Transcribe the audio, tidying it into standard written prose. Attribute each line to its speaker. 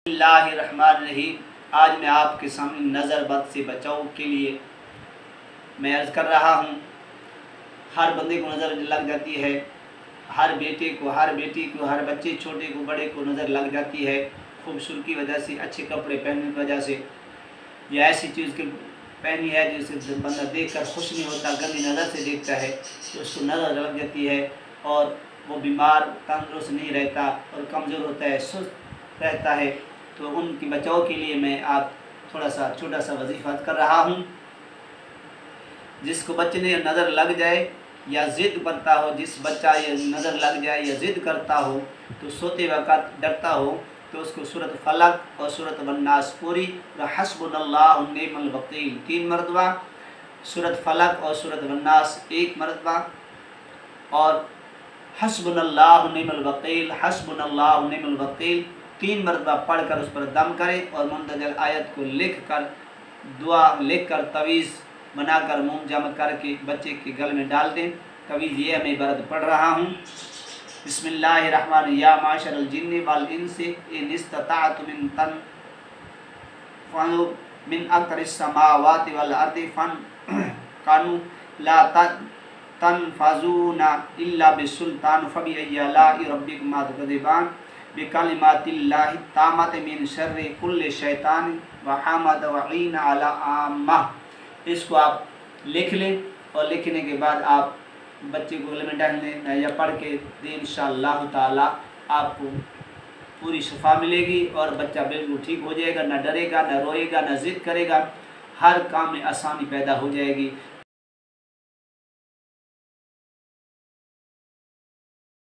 Speaker 1: اللہ الرحمن الرحیم۔ آج میں آپ کے سامنے نظر بد سے بچاؤ کے لیے میں عرض کر رہا ہوں۔ ہر بندے کو نظر لگ جاتی ہے، ہر بیٹے کو، ہر بیٹی کو، ہر بچے چھوٹے کو بڑے کو نظر لگ جاتی ہے، خوبصورتی کی وجہ سے، اچھے کپڑے پہننے کی وجہ سے، یا ایسی چیز کے پہنی ہے جسے بندہ دیکھ کر خوش نہیں ہوتا، گندی نظر سے دیکھتا ہے تو اس کو نظر لگ جاتی ہے اور وہ بیمار تندرست نہیں رہتا اور کمزور ہوتا ہے، سست رہتا ہے۔ تو ان کی بچاؤ کے لیے میں آپ تھوڑا سا چھوٹا سا وظیفہ کر رہا ہوں۔ جس کو بچنے نظر لگ جائے یا ضد کرتا ہو، جس بچہ یہ نظر لگ جائے یا ضد کرتا ہو تو سوتے وقت ڈرتا ہو تو اس کو سورۃ فلق اور سورۃ الناس پوری اور حسبنا اللہ ونعم الوکیل 3 مرتبہ، سورۃ فلق اور سورۃ الناس 1 مرتبہ، اور حسبنا اللہ ونعم الوکیل، حسبنا اللہ ونعم الوکیل 3 مرتبہ پڑھ کر اس پر دم کریں اور مندرجہ آیت کو لکھ کر، دعا لکھ کر، تعویذ بنا کر موم جمع کر کے بچے کے گل میں ڈال دیں۔ تعویذ یہ میں برد پڑھ رہا ہوں۔ بسم اللہ الرحمن الرحیم۔ یا معشر الجن والانس ان استطعتم ان تنفذوا من اقطار السماوات والارض فانفذوا لا تنفذون الا بسلطان فبأي آلاء ربكما تكذبان بکلمات اللہ التامات من شر کل شیطان وحامد وعین علی عامہ۔ اس کو آپ لکھ لیں اور لکھنے کے بعد آپ بچے کو گلے میں ڈال لیں یا پڑھ کے دیں، انشاءاللہ تعالی آپ کو پوری شفا ملے گی اور بچہ بالکل ٹھیک ہو جائے گا، نہ ڈرے گا، نہ روئے گا، نہ ضد کرے گا، ہر کام میں آسانی پیدا ہو جائے گی۔